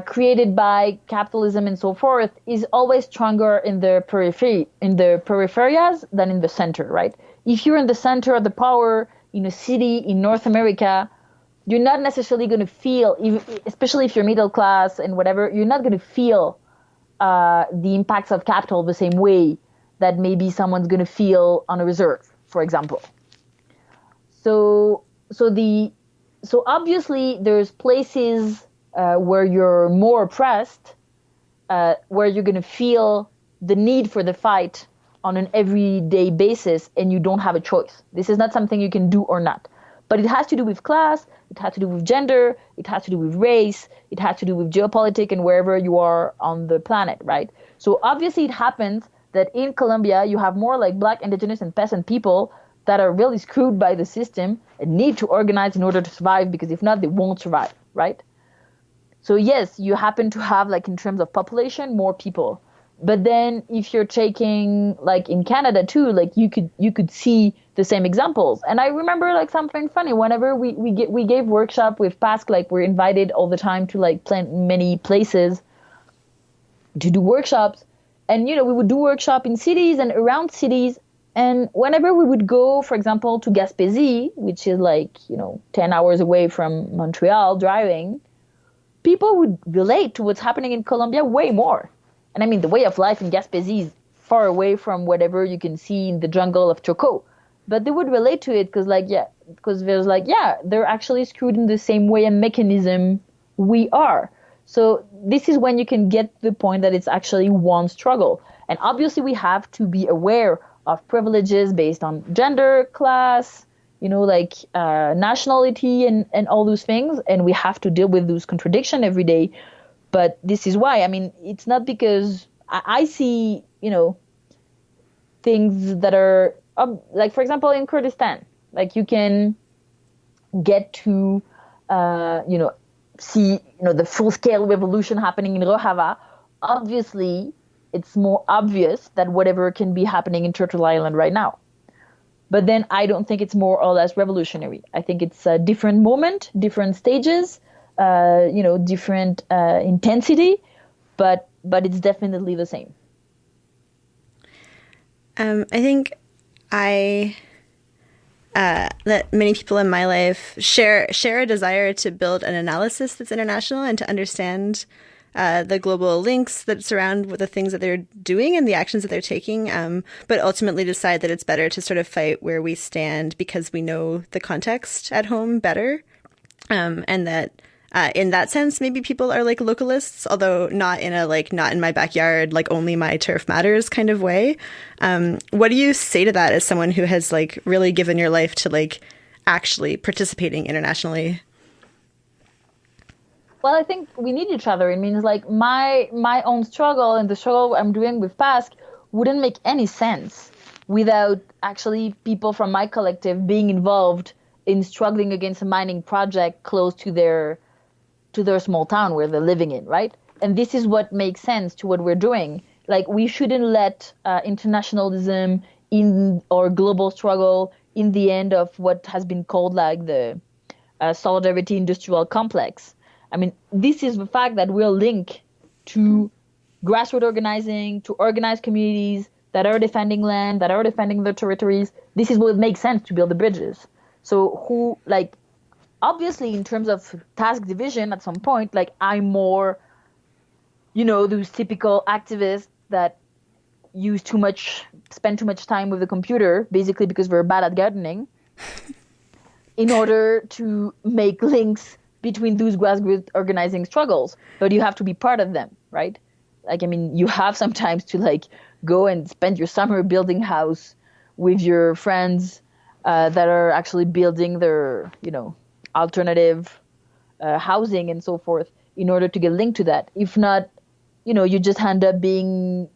created by capitalism and so forth is always stronger in the peripheries than in the center, right? If you're in the center of the power in a city in North America, you're not necessarily going to feel, especially if you're middle class and whatever, you're not going to feel the impacts of capital the same way that maybe someone's going to feel on a reserve, for example. So obviously there's places where you're more oppressed, where you're going to feel the need for the fight on an everyday basis, and you don't have a choice. This is not something you can do or not. But it has to do with class, it has to do with gender, it has to do with race, it has to do with geopolitics and wherever you are on the planet, right? So obviously it happens that in Colombia you have more like Black, indigenous, and peasant people that are really screwed by the system and need to organize in order to survive, because if not, they won't survive, right? So yes, you happen to have, like, in terms of population, more people. But then if you're taking, like, in Canada too, like, you could see the same examples. And I remember, like, something funny. Whenever we gave workshop with PASC, like, we're invited all the time to, like, many places to do workshops. And, you know, we would do workshop in cities and around cities. And whenever we would go, for example, to Gaspésie, which is, like, 10 hours away from Montreal driving, people would relate to what's happening in Colombia way more. And I mean, the way of life in Gaspésie is far away from whatever you can see in the jungle of Choco. But they would relate to it because they're actually screwed in the same way and mechanism we are. So this is when you can get the point that it's actually one struggle. And obviously we have to be aware of privileges based on gender, class, nationality and all those things. And we have to deal with those contradictions every day. But this is why, I mean, it's not because I see, things that are, like, for example, in Kurdistan, like, you can get to, see, the full-scale revolution happening in Rojava. Obviously, it's more obvious that whatever can be happening in Turtle Island right now. But then I don't think it's more or less revolutionary. I think it's a different moment, different stages, different intensity, but it's definitely the same. I think that many people in my life share a desire to build an analysis that's international and to understand the global links that surround with the things that they're doing and the actions that they're taking, but ultimately decide that it's better to sort of fight where we stand because we know the context at home better, and that in that sense, maybe people are like localists, although not in a not in my backyard, like only my turf matters kind of way. What do you say to that as someone who has really given your life to actually participating internationally? Well, I think we need each other. It means my own struggle and the struggle I'm doing with PASC wouldn't make any sense without actually people from my collective being involved in struggling against a mining project close to their small town where they're living in, right? And this is what makes sense to what we're doing. We shouldn't let internationalism in our global struggle in the end of what has been called the Solidarité industrial complex. I mean, this is the fact that we're linked to grassroots organizing, to organized communities that are defending land, that are defending their territories. This is what makes sense to build the bridges. So obviously in terms of task division at some point, I'm more, those typical activists that spend too much time with the computer, basically because we're bad at gardening, in order to make links between those grassroots organizing struggles. But you have to be part of them, right? You have sometimes to go and spend your summer building house with your friends that are actually building their, alternative housing and so forth in order to get linked to that. If not, you just end up being,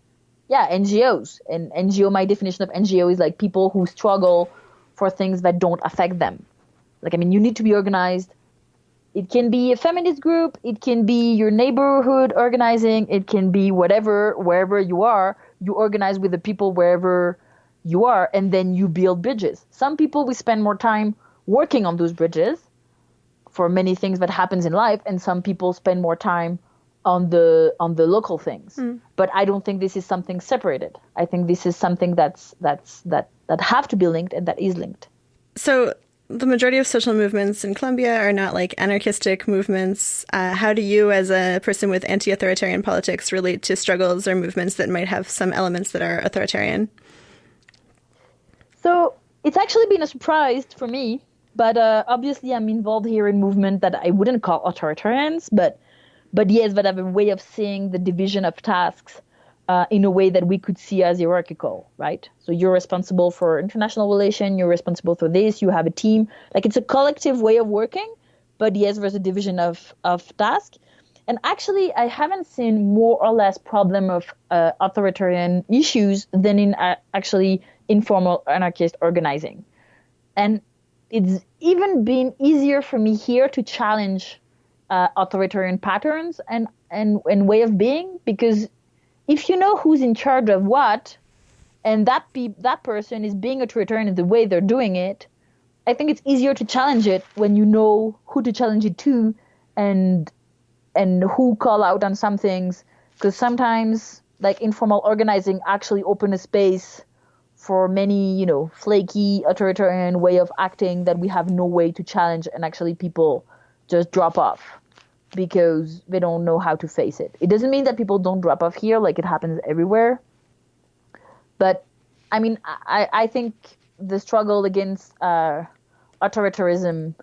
NGOs. And NGO, my definition of NGO is people who struggle for things that don't affect them. You need to be organized. It can be a feminist group. It can be your neighborhood organizing. It can be whatever, wherever you are. you organize with the people wherever you are, and then you build bridges. Some people, we spend more time working on those bridges for many things that happens in life, and some people spend more time on the local things. But I don't think this is something separated. I think this is something that have to be linked, and that is linked. So the majority of social movements in Colombia are not like anarchistic movements. How do you, as a person with anti-authoritarian politics, relate to struggles or movements that might have some elements that are authoritarian? So it's actually been a surprise for me, but obviously I'm involved here in movement that I wouldn't call authoritarians, but yes, that have a way of seeing the division of tasks in a way that we could see as hierarchical, right? So you're responsible for international relation, you're responsible for this, you have a team. Like, it's a collective way of working, but yes, there's a division of tasks. And actually, I haven't seen more or less problem of authoritarian issues than in actually informal anarchist organizing. And it's even been easier for me here to challenge authoritarian patterns and way of being, because if you know who's in charge of what, and that person is being authoritarian in the way they're doing it, I think it's easier to challenge it when you know who to challenge it to, and who call out on some things. Because sometimes, like, informal organizing actually open a space for many, flaky authoritarian way of acting that we have no way to challenge, and actually people just drop off because they don't know how to face it. It doesn't mean that people don't drop off here, like it happens everywhere. But I mean, I think the struggle against authoritarianism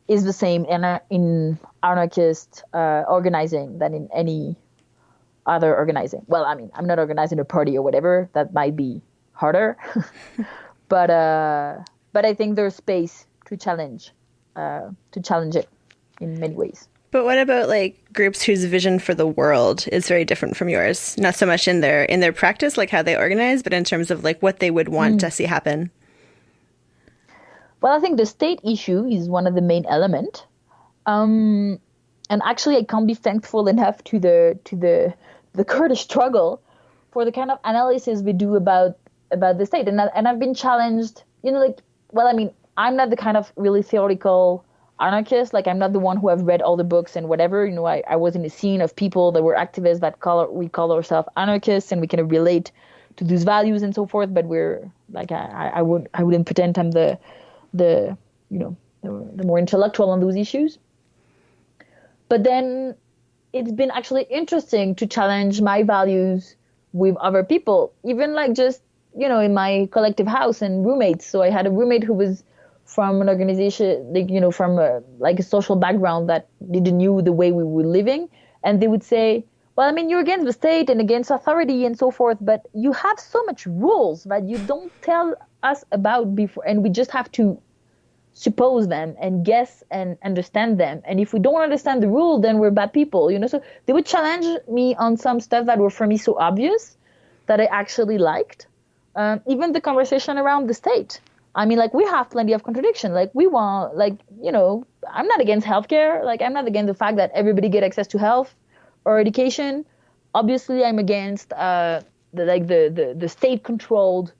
is the same in anarchist organizing than in any other organizing. Well, I mean, I'm not organizing a party or whatever. That might be harder. but I think there's space to challenge it in many ways. But what about like groups whose vision for the world is very different from yours? Not so much in their practice, like how they organize, but in terms of like what they would want to see happen. Well, I think the state issue is one of the main elements. And actually, I can't be thankful enough to the Kurdish struggle for the kind of analysis we do about the state. And I've been challenged, I'm not the kind of really theoretical anarchist. Like, I'm not the one who have read all the books and whatever. I was in a scene of people that were activists that we call ourselves anarchists, and we kind of relate to those values and so forth. But we're like, I wouldn't pretend I'm the more intellectual on those issues. But then it's been actually interesting to challenge my values with other people, even like just, in my collective house and roommates. So I had a roommate who was from an organization, from a social background that didn't knew the way we were living. And they would say, well, I mean, you're against the state and against authority and so forth, but you have so much rules that you don't tell us about before, and we just have to suppose them and guess and understand them. And if we don't understand the rule, then we're bad people, So they would challenge me on some stuff that were for me so obvious that I actually liked. Even the conversation around the state. I mean, like, we have plenty of contradiction. Like, we want, I'm not against healthcare. Like, I'm not against the fact that everybody get access to health or education. Obviously, I'm against the state-controlled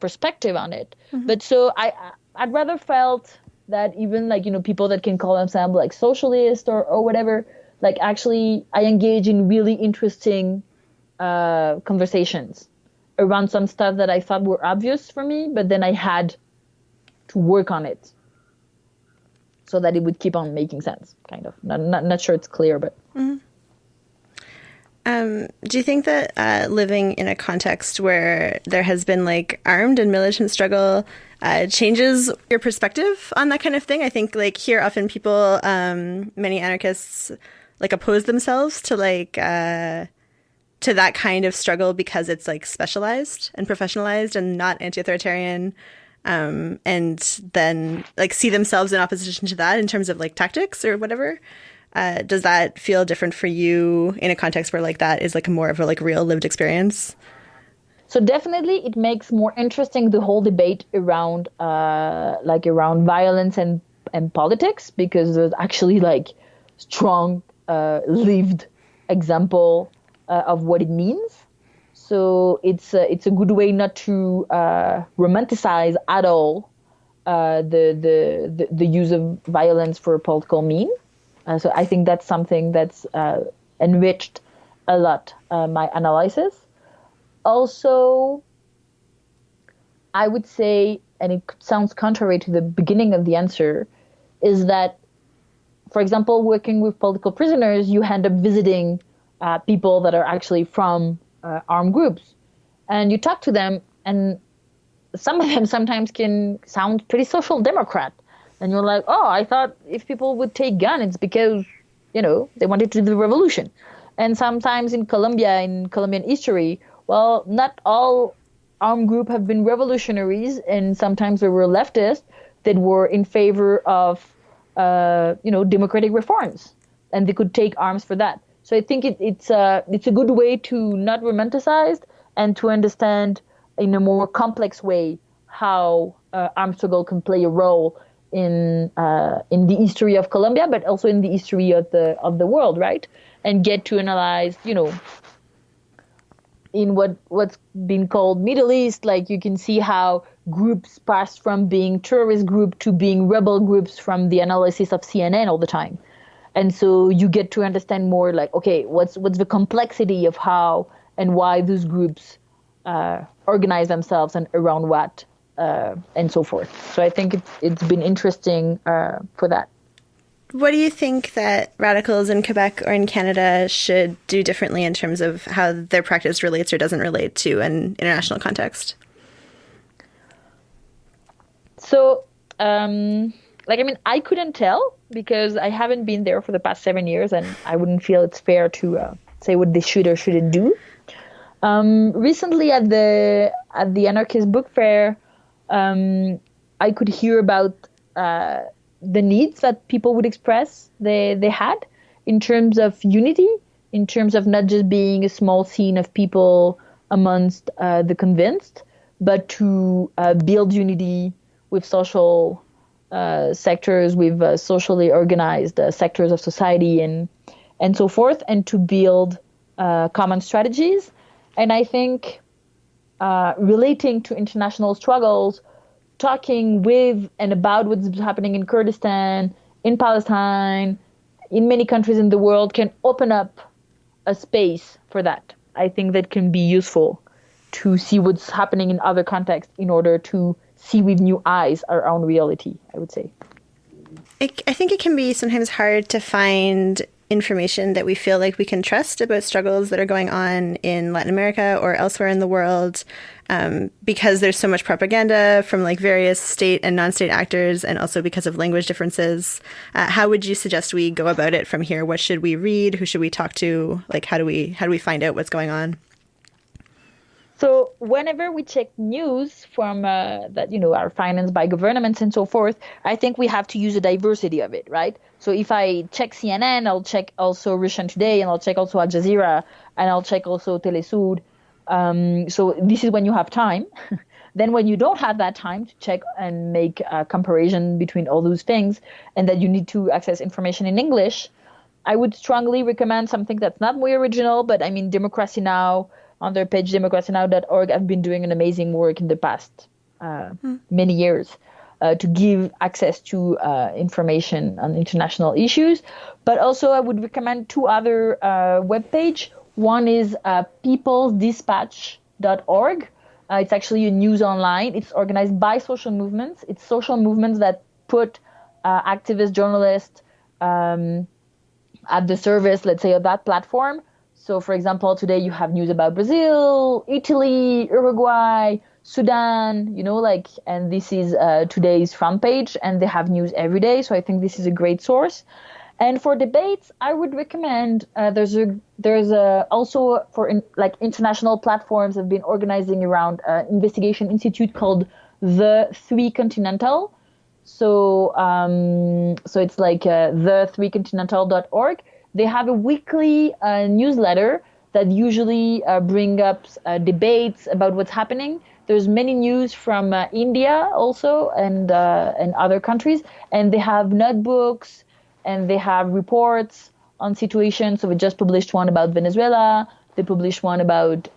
perspective on it. Mm-hmm. But so I'd rather felt that even people that can call themselves like socialist or whatever, like, actually I engage in really interesting conversations around some stuff that I thought were obvious for me, but then I had to work on it so that it would keep on making sense, kind of. Not sure it's clear, but... Mm-hmm. Do you think that living in a context where there has been like armed and militant struggle changes your perspective on that kind of thing? I think like here often people, many anarchists like oppose themselves to to that kind of struggle because it's like specialized and professionalized and not anti-authoritarian, and then like see themselves in opposition to that in terms of like tactics or whatever. Does that feel different for you in a context where like that is like more of a like real lived experience? So definitely it makes more interesting the whole debate around around violence and politics, because there's actually like strong lived example of what it means. So it's a good way not to romanticize at all the use of violence for political mean. So I think that's something that's enriched a lot my analysis. Also, I would say, and it sounds contrary to the beginning of the answer, is that, for example, working with political prisoners, you end up visiting people that are actually from armed groups. And you talk to them, and some of them sometimes can sound pretty social democrat. And you're like, oh, I thought if people would take guns, it's because, they wanted to do the revolution. And sometimes in Colombia, in Colombian history, well, not all armed groups have been revolutionaries, and sometimes there were leftists that were in favor of, democratic reforms, and they could take arms for that. So I think it's a good way to not romanticize and to understand in a more complex way how armed struggle can play a role in the history of Colombia, but also in the history of the world, right? And get to analyze, in what's been called Middle East, like you can see how groups passed from being terrorist group to being rebel groups from the analysis of CNN all the time. And so you get to understand more like, okay, what's the complexity of how and why those groups organize themselves and around what and so forth. So I think it's been interesting for that. What do you think that radicals in Quebec or in Canada should do differently in terms of how their practice relates or doesn't relate to an international context? So, I couldn't tell because I haven't been there for the past 7 years, and I wouldn't feel it's fair to say what they should or shouldn't do. Recently at the anarchist book fair, I could hear about the needs that people would express they had in terms of unity, in terms of not just being a small scene of people amongst the convinced, but to build unity with social sectors, with socially organized sectors of society and so forth, and to build common strategies. And I think relating to international struggles, talking with and about what's happening in Kurdistan, in Palestine, in many countries in the world can open up a space for that. I think that can be useful to see what's happening in other contexts in order to see with new eyes our own reality, I would say. I think it can be sometimes hard to find information that we feel like we can trust about struggles that are going on in Latin America or elsewhere in the world, because there's so much propaganda from like various state and non-state actors, and also because of language differences. How would you suggest we go about it from here? What should we read? Who should we talk to? Like, how do we find out what's going on? So whenever we check news from that, are financed by governments and so forth, I think we have to use a diversity of it, right? So if I check CNN, I'll check also Russian Today, and I'll check also Al Jazeera, and I'll check also Telesud. So this is when you have time. Then when you don't have that time to check and make a comparison between all those things, and that you need to access information in English, I would strongly recommend something that's not muy original, but Democracy Now! On their page, democracynow.org, have been doing an amazing work in the past many years to give access to information on international issues. But also I would recommend two other webpages. One is peoplesdispatch.org. It's actually a news online. It's organized by social movements. It's social movements that put activist journalists at the service, let's say, of that platform. So, for example, today you have news about Brazil, Italy, Uruguay, Sudan, and this is today's front page, and they have news every day. So I think this is a great source. And for debates, I would recommend there's also for international platforms have been organizing around investigation institute called The Three Continental. So it's like the3continental.org. They have a weekly newsletter that usually bring up debates about what's happening. There's many news from India also and other countries, and they have notebooks and they have reports on situations. So we just published one about Venezuela. They published one about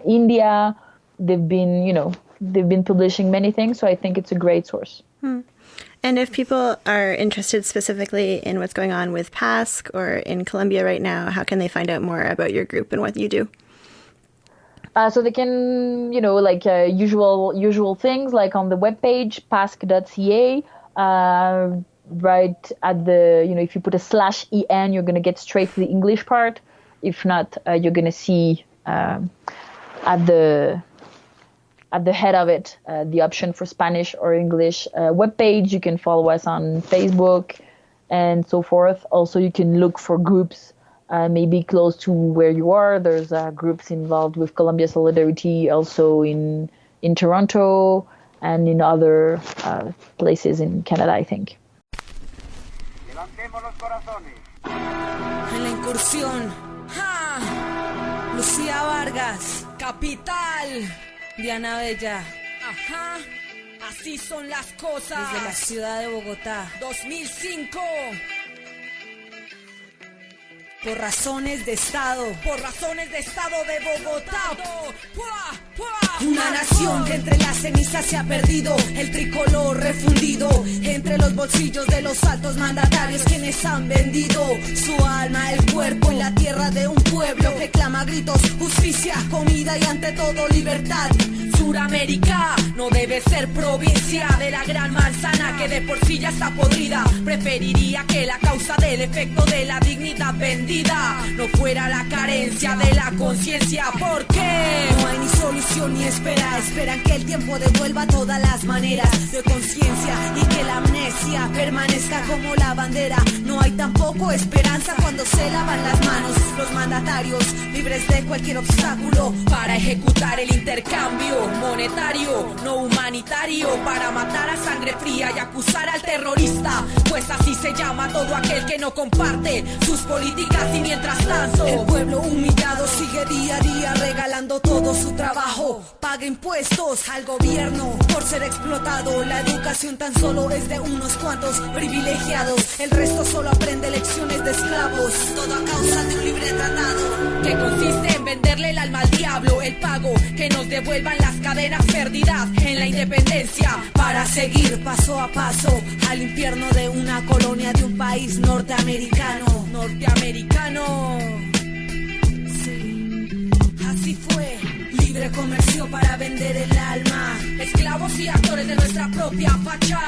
India. They've been publishing many things, so I think it's a great source. And if people are interested specifically in what's going on with PASC or in Colombia right now, how can they find out more about your group and what you do? So they can, usual things, like on the webpage, pasc.ca, right at the, if you put a /en, you're going to get straight to the English part. If not, you're going to see at the head of it the option for Spanish or English webpage. You can follow us on Facebook and so forth. Also, you can look for groups maybe close to where you are. There's groups involved with Colombia Solidarity also in Toronto and in other places in Canada, I think. En la incursión, ¡ja! Lucía Vargas, capital, Diana Bella, ajá, así son las cosas. Desde la ciudad de Bogotá, 2005. Por razones de Estado de Bogotá. Una nación que entre las cenizas se ha perdido, el tricolor refundido entre los bolsillos de los altos mandatarios, quienes han vendido su alma, el cuerpo y la tierra de un pueblo que clama a gritos justicia, comida y ante todo libertad. Suramérica no debe ser provincia de la gran manzana que de por sí ya está podrida. Preferiría que la causa del efecto de la dignidad vendida no fuera la carencia de la conciencia, porque no hay ni solución ni espera. Esperan que el tiempo devuelva todas las maneras de conciencia y que la amnesia permanezca como la bandera. No hay tampoco esperanza cuando se lavan las manos los mandatarios, libres de cualquier obstáculo para ejecutar el intercambio monetario, no humanitario, para matar a sangre fría y acusar al terrorista, pues así se llama todo aquel que no comparte sus políticas. Y mientras tanto el pueblo humillado sigue día a día regalando todo su trabajo, paga impuestos al gobierno por ser explotado. La educación tan solo es de unos cuantos privilegiados, el resto solo aprende lecciones de esclavos, todo a causa de un libre tratado que consiste en venderle el alma al diablo, el pago que nos devuelvan las cadenas perdidas en la independencia, para seguir paso a paso al infierno de una colonia de un país norteamericano. Sí, así fue. Libre comercio para vender el alma, esclavos y actores de nuestra propia facha.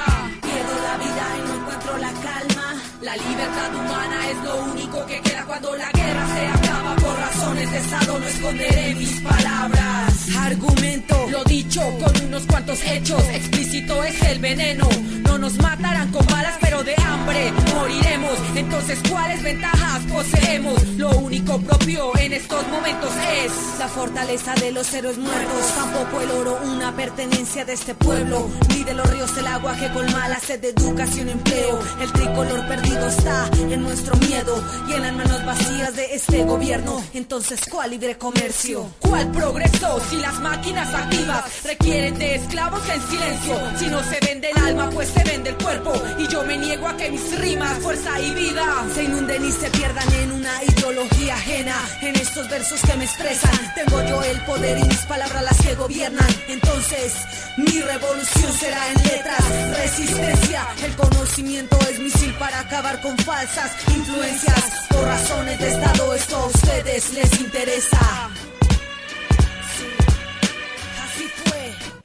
Pierdo la vida y no encuentro la calma. La libertad humana es lo único que queda cuando la guerra se acaba. Por razones de Estado no esconderé mis palabras. Argumento lo dicho con unos cuantos hechos, explícito es el veneno. No nos matarán con balas, pero de hambre moriremos. Entonces, ¿cuáles ventajas poseemos? Lo único propio en estos momentos es la fortaleza de los héroes muertos. Tampoco el oro una pertenencia de este pueblo, ni de los ríos el agua que colma la sed de educación y empleo. El tricolor perdido está en nuestro miedo y en las manos vacías de este gobierno. Entonces, ¿cuál libre comercio? ¿Cuál progreso? Si las máquinas activas requieren de esclavos en silencio. Si no se vende el alma, pues se vende el cuerpo. Y yo me niego a que mis rimas, fuerza y vida se inunden y se pierdan en una ideología ajena. En estos versos que me expresan, tengo yo el poder y mis palabras las que gobiernan. Entonces, mi revolución será en letras, resistencia. El conocimiento es misil para acabar con falsas influencias. Por razones de Estado, esto a ustedes les interesa.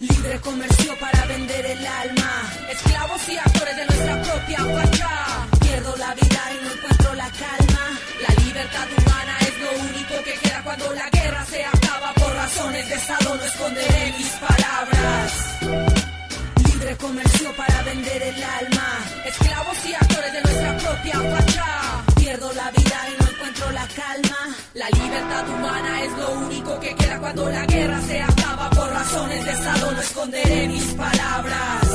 Libre comercio para vender el alma, esclavos y actores de nuestra propia facha. Pierdo la vida y no encuentro la calma. La libertad humana es lo único que queda cuando la guerra se acaba. Por razones de Estado no esconderé mis palabras. Libre comercio para vender el alma, esclavos y actores de nuestra propia facha. Pierdo la vida y no encuentro la calma. La libertad humana es lo único que queda cuando la guerra se acaba. Por razones de Estado no esconderé mis palabras.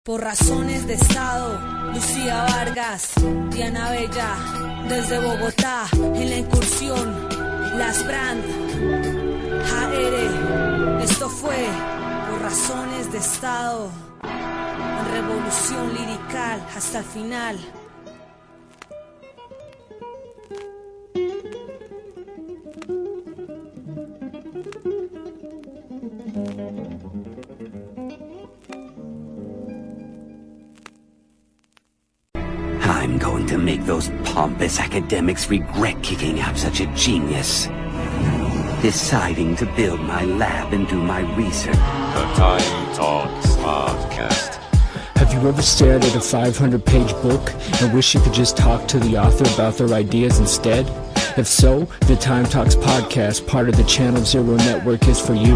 Por razones de Estado, Lucía Vargas, Diana Bella, desde Bogotá, en la incursión, Las Brand, JR. Esto fue Por razones de Estado. revolución lirical hasta el final. I'm going to make those pompous academics regret kicking out such a genius. Deciding to build my lab and do my research. The Time Talks Podcast. Have you ever stared at a 500-page book and wish you could just talk to the author about their ideas instead? If so, the Time Talks Podcast, part of the Channel Zero Network, is for you,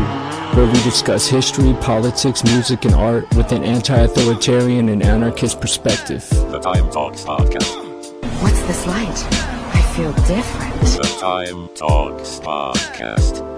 where we discuss history, politics, music, and art with an anti-authoritarian and anarchist perspective. The Time Talks Podcast. What's this light? I feel different. The Time Talks Podcast.